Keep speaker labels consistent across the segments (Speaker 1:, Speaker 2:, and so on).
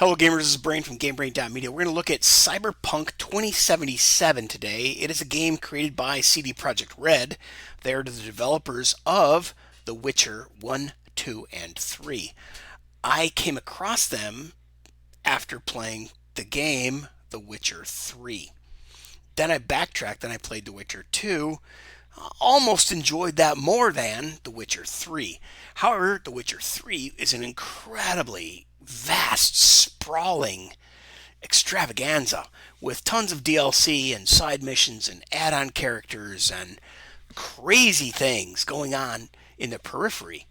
Speaker 1: Hello gamers, this is Brain from GameBrain.media. We're going to look at Cyberpunk 2077 today. It is a game created by CD Projekt Red. They are the developers of The Witcher 1, 2, and 3. I came across them after playing the game The Witcher 3. Then I backtracked and I played The Witcher 2. Almost enjoyed that more than The Witcher 3. However, The Witcher 3 is an incredibly vast, sprawling extravaganza with tons of DLC and side missions and add-on characters and crazy things going on in the periphery.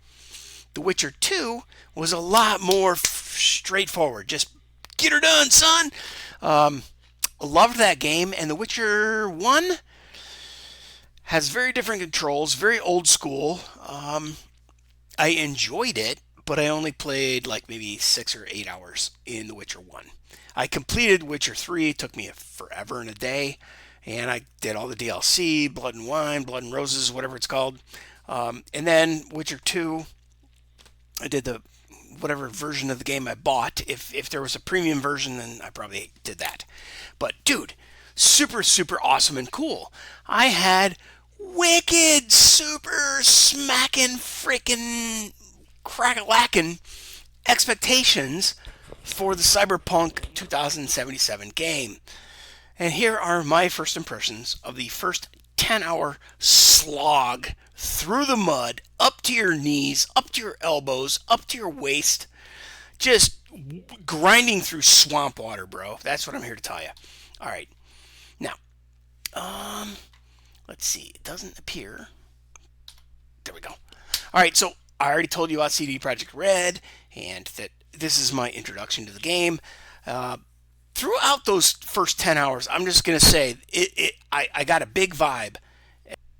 Speaker 1: The Witcher 2 was a lot more straightforward. Just get her done, son. Loved that game, and The Witcher 1 has very different controls, very old school. I enjoyed it, but I only played like maybe 6 or 8 hours in The Witcher 1. I completed Witcher 3, it took me forever and a day, and I did all the DLC, Blood and Wine, Blood and Roses, whatever it's called. And then Witcher 2, I did the whatever version of the game I bought. If there was a premium version, then I probably did that. But dude, super, super awesome and cool. I had wicked, super smacking, freaking crack-a-lackin' expectations for the Cyberpunk 2077 game. And here are my first impressions of the first 10-hour slog through the mud, up to your knees, up to your elbows, up to your waist, just grinding through swamp water, bro. That's what I'm here to tell you. All right. Now, let's see. It doesn't appear. There we go. All right, so I already told you about CD Projekt Red, and that this is my introduction to the game. Throughout those first 10 hours, I'm just going to say I got a big vibe.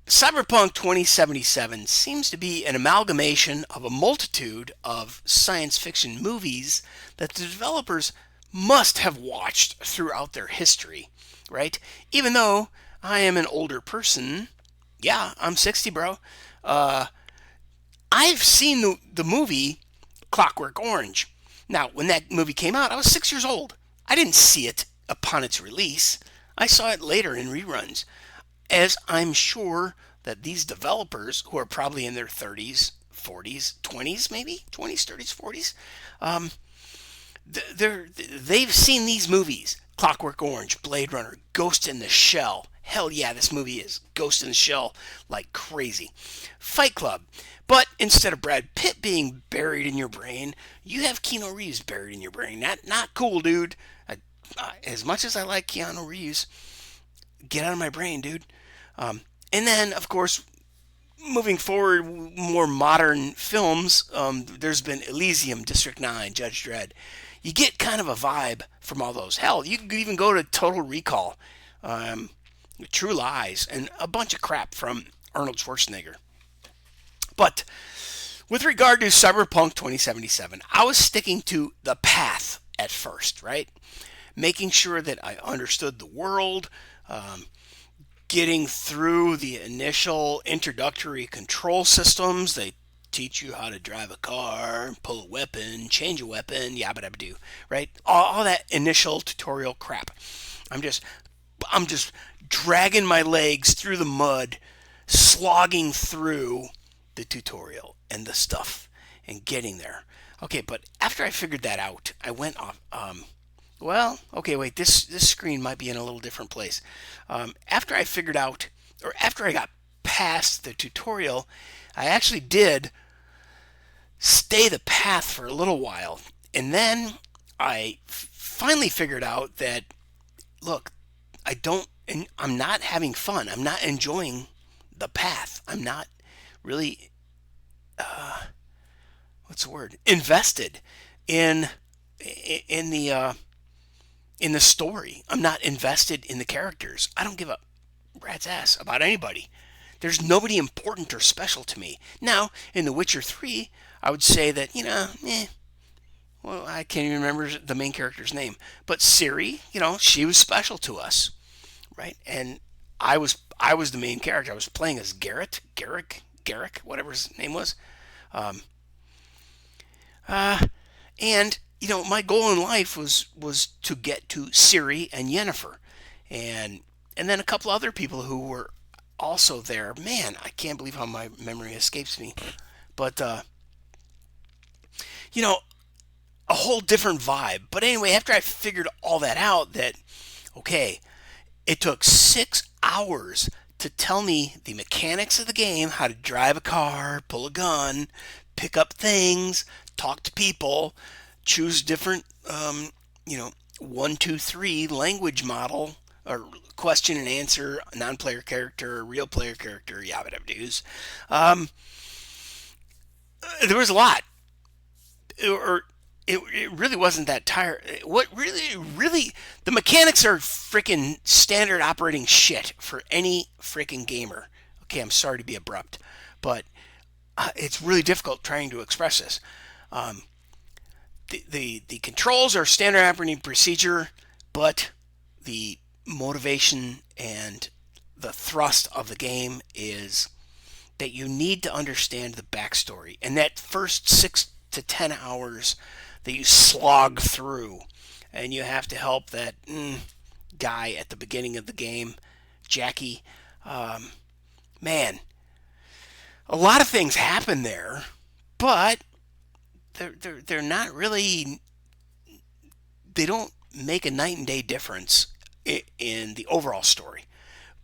Speaker 1: Cyberpunk 2077 seems to be an amalgamation of a multitude of science fiction movies that the developers must have watched throughout their history, right? Even though I am an older person, yeah, I'm 60, bro. I've seen the movie Clockwork Orange. Now, when that movie came out, I was 6 years old. I didn't see it upon its release. I saw it later in reruns, as I'm sure that these developers, who are probably in their 30s, 40s, 20s maybe, 20s, 30s, 40s, they've seen these movies. Clockwork Orange, Blade Runner, Ghost in the Shell. Hell yeah, this movie is Ghost in the Shell like crazy. Fight Club. But instead of Brad Pitt being buried in your brain, you have Keanu Reeves buried in your brain. Not cool, dude. As much as I like Keanu Reeves, get out of my brain, dude. And then, of course, moving forward, more modern films, there's been Elysium, District 9, Judge Dredd. You get kind of a vibe from all those. Hell, you could even go to Total Recall, True Lies, and a bunch of crap from Arnold Schwarzenegger. But with regard to Cyberpunk 2077, I was sticking to the path at first, right? Making sure that I understood the world, getting through the initial introductory control systems. They teach you how to drive a car, pull a weapon, change a weapon, yabba dabba do, right? All that initial tutorial crap. I'm just dragging my legs through the mud, slogging through the tutorial and the stuff and getting there. Okay, but after I figured that out, I went off. Well, okay, wait. This screen might be in a little different place. After I figured out, or after I got past the tutorial, I actually did stay the path for a little while, and then I finally figured out that, look, I'm not having fun. I'm not enjoying the path. I'm not really, what's the word? Invested in the story. I'm not invested in the characters. I don't give a rat's ass about anybody. There's nobody important or special to me. Now, in The Witcher 3, I would say that, well, I can't even remember the main character's name. But Ciri, she was special to us, right? And I was the main character. I was playing as Garrett, whatever his name was. And my goal in life was to get to Siri and Yennefer, and and then a couple other people who were also there. Man, I can't believe how my memory escapes me. But you know, a whole different vibe. But anyway, after I figured all that out, that okay, it took 6 hours to tell me the mechanics of the game, how to drive a car, pull a gun, pick up things, talk to people, choose different, you know, 1, 2, 3 language model or question and answer, non-player character, real player character, yabba dabba doos. Um, there was a lot, or it really wasn't that tired. What really, the mechanics are freaking standard operating shit for any freaking gamer. Okay, I'm sorry to be abrupt, but it's really difficult trying to express this. Um, the controls are standard operating procedure, but the motivation and the thrust of the game is that you need to understand the backstory. And that first 6 to 10 hours that you slog through, and you have to help that guy at the beginning of the game, Jackie. Um, Man, a lot of things happen there, but they're not really. They don't make a night and day difference in the overall story,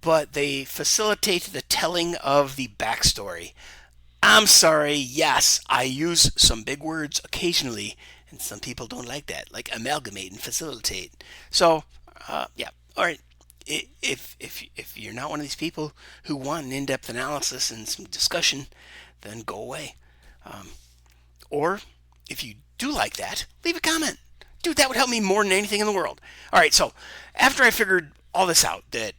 Speaker 1: but they facilitate the telling of the backstory. I'm sorry, yes, I use some big words occasionally, and some people don't like that, like amalgamate and facilitate. So, yeah, all right. If you're not one of these people who want an in-depth analysis and some discussion, then go away. Um, or if you do like that, leave a comment. Dude, that would help me more than anything in the world. All right, so after I figured all this out, that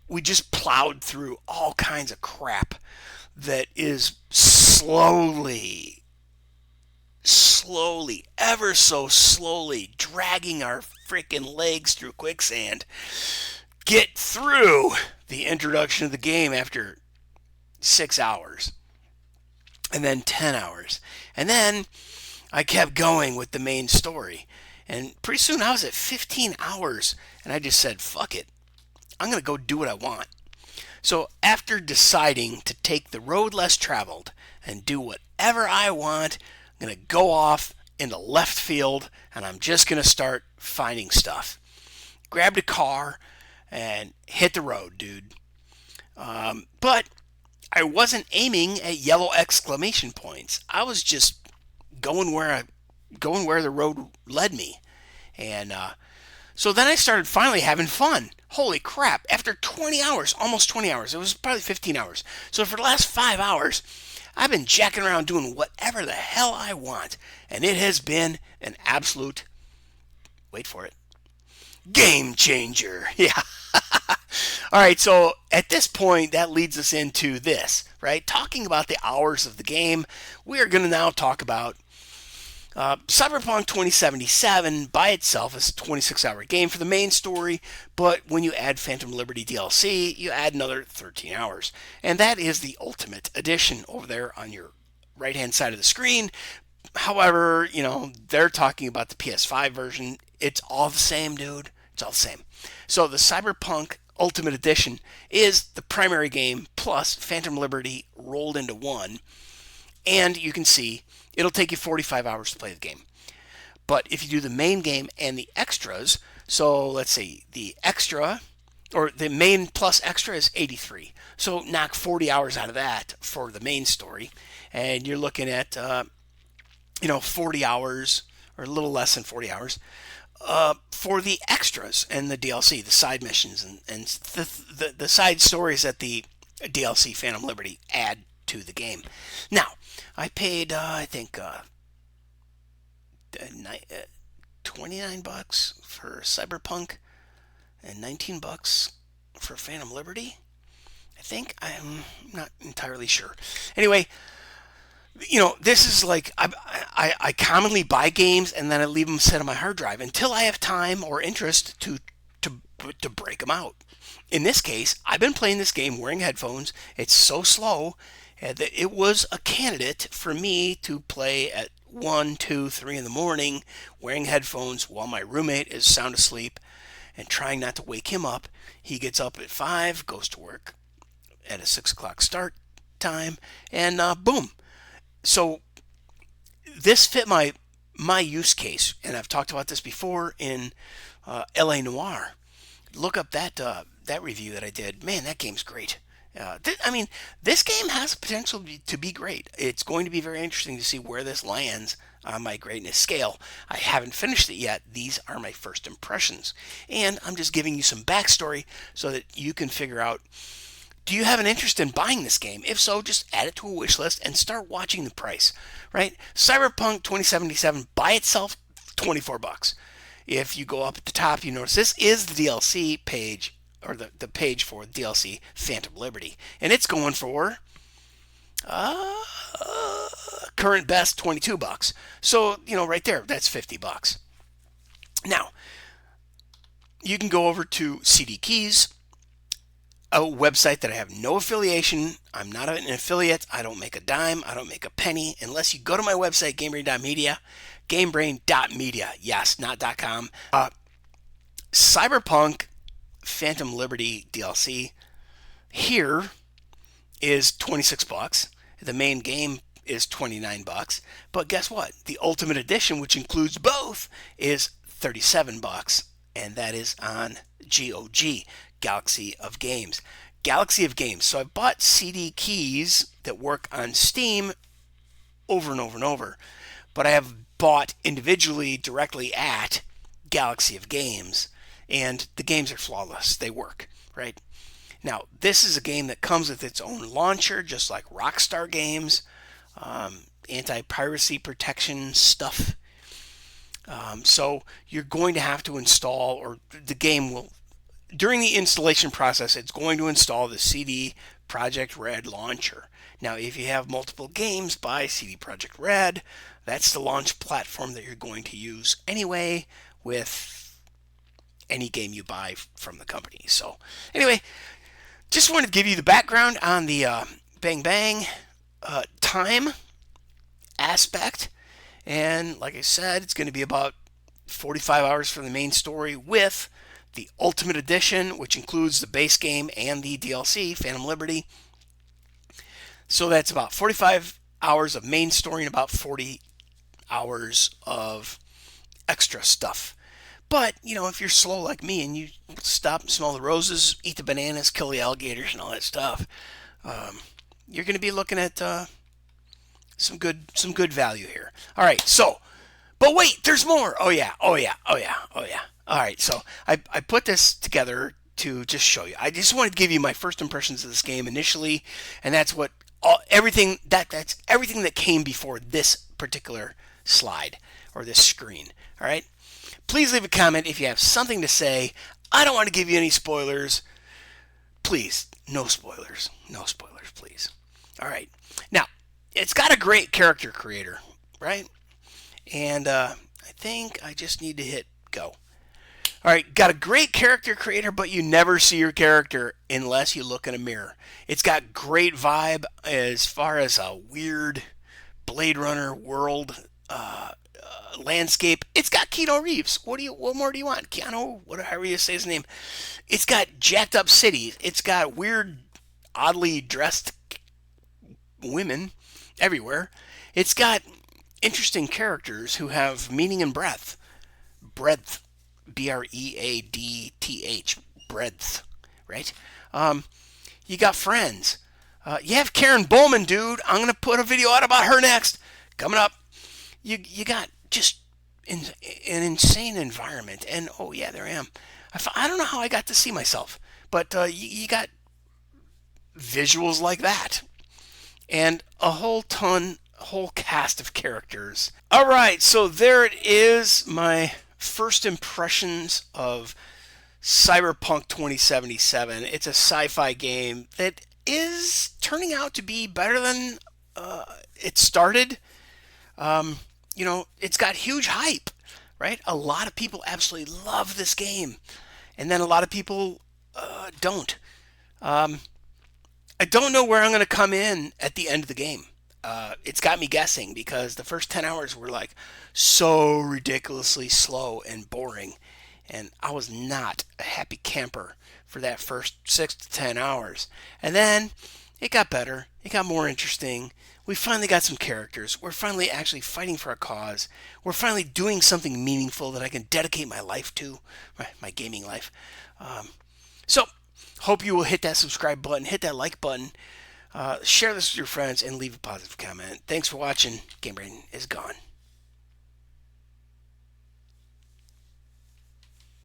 Speaker 1: we just plowed through all kinds of crap that is slowly, ever so slowly dragging our freaking legs through quicksand, get through the introduction of the game after 6 hours, and then 10 hours. And then I kept going with the main story. And pretty soon I was at 15 hours, and I just said, fuck it. I'm going to go do what I want. So after deciding to take the road less traveled and do whatever I want, I'm going to go off into left field, and I'm just going to start finding stuff. Grabbed a car and hit the road, dude. But I wasn't aiming at yellow exclamation points. I was just going where the road led me. And so then I started finally having fun. Holy crap. After 20 hours, almost 20 hours, it was probably 15 hours. So for the last 5 hours, I've been jacking around doing whatever the hell I want. And it has been an absolute, wait for it, game changer. Yeah. All right, so at this point, that leads us into this, right? Talking about the hours of the game, we are going to now talk about Cyberpunk 2077 by itself is a 26-hour game for the main story, but when you add Phantom Liberty DLC, you add another 13 hours. And that is the Ultimate Edition over there on your right-hand side of the screen. However, they're talking about the PS5 version. It's all the same, dude. It's all the same. So the Cyberpunk Ultimate Edition is the primary game plus Phantom Liberty rolled into one. And you can see it'll take you 45 hours to play the game. But if you do the main game and the extras, so let's see, the extra, or the main plus extra is 83. So knock 40 hours out of that for the main story. And you're looking at, 40 hours, or a little less than 40 hours, for the extras and the DLC, the side missions, and the side stories that the DLC Phantom Liberty add to the game. Now, I paid, I think, $29 for Cyberpunk and $19 for Phantom Liberty. I think. I'm not entirely sure. Anyway, this is like I commonly buy games and then I leave them set on my hard drive until I have time or interest to break them out. In this case, I've been playing this game wearing headphones. It's so slow that it was a candidate for me to play at 1, 2, 3 in the morning, wearing headphones while my roommate is sound asleep and trying not to wake him up. He gets up at 5, goes to work at a 6 o'clock start time, and boom. So this fit my use case, and I've talked about this before in LA Noire. Look up that review that I did. Man, that game's great. This game has potential to be great. It's going to be very interesting to see where this lands on my greatness scale. I haven't finished it yet. These are my first impressions. And I'm just giving you some backstory so that you can figure out, do you have an interest in buying this game? If so, just add it to a wish list and start watching the price, right? Cyberpunk 2077 by itself, $24. If you go up at the top, you notice this is the DLC page, or the page for DLC Phantom Liberty. And it's going for current best $22. So, right there, that's $50. Now, you can go over to CD Keys, a website that I have no affiliation. I'm not an affiliate. I don't make a dime. I don't make a penny unless you go to my website, GameBrain.media. GameBrain.media. Yes, not .com. Cyberpunk Phantom Liberty DLC here is $26. The main game is $29. But guess what? The Ultimate Edition, which includes both, is $37. And that is on GOG, Galaxy of Games. Galaxy of Games. So I bought CD keys that work on Steam over and over and over. But I have bought individually directly at Galaxy of Games. And the games are flawless. They work, right? Now, this is a game that comes with its own launcher, just like Rockstar Games. Anti-piracy protection stuff. So you're going to have to install, or the game will, during the installation process, it's going to install the CD Projekt Red launcher. Now, if you have multiple games by CD Projekt Red, that's the launch platform that you're going to use anyway with any game you buy from the company. So anyway, just wanted to give you the background on the Bang Bang time aspect. And like I said, it's going to be about 45 hours for the main story with the Ultimate Edition, which includes the base game and the DLC, Phantom Liberty. So that's about 45 hours of main story and about 40 hours of extra stuff. But, if you're slow like me and you stop and smell the roses, eat the bananas, kill the alligators and all that stuff, you're going to be looking at some good value here. All right, so, but wait, there's more. Oh yeah. All right, so I put this together to just show you. I just wanted to give you my first impressions of this game initially, and that's everything that came before this particular slide or this screen. All right. Please leave a comment if you have something to say. I don't want to give you any spoilers. Please, no spoilers. No spoilers, please. All right. Now, it's got a great character creator, right? And I think I just need to hit go. All right, got a great character creator, but you never see your character unless you look in a mirror. It's got great vibe as far as a weird Blade Runner world landscape. It's got Keanu Reeves. What more do you want? Keanu, however you say his name. It's got jacked up cities. It's got weird, oddly dressed women everywhere. It's got interesting characters who have meaning and breadth. Breadth. Breadth. Breadth. Right? You got friends. You have Karen Bowman, dude. I'm going to put a video out about her next. Coming up. You got just an insane environment. And, oh, yeah, there I am. I don't know how I got to see myself. But you got visuals like that. And a whole cast of characters. All right, so there it is. My first impressions of Cyberpunk 2077. It's a sci-fi game that is turning out to be better than it started. It's got huge hype, right? A lot of people absolutely love this game. And then a lot of people don't. I don't know where I'm going to come in at the end of the game. it's got me guessing because the first 10 hours were like so ridiculously slow and boring. And I was not a happy camper for that first 6 to 10 hours. And then it got better. It got more interesting. We finally got some characters. We're finally actually fighting for a cause. We're finally doing something meaningful that I can dedicate my life to, my gaming life. So, hope you will hit that subscribe button, hit that like button, share this with your friends, and leave a positive comment. Thanks for watching. GameBrain is gone.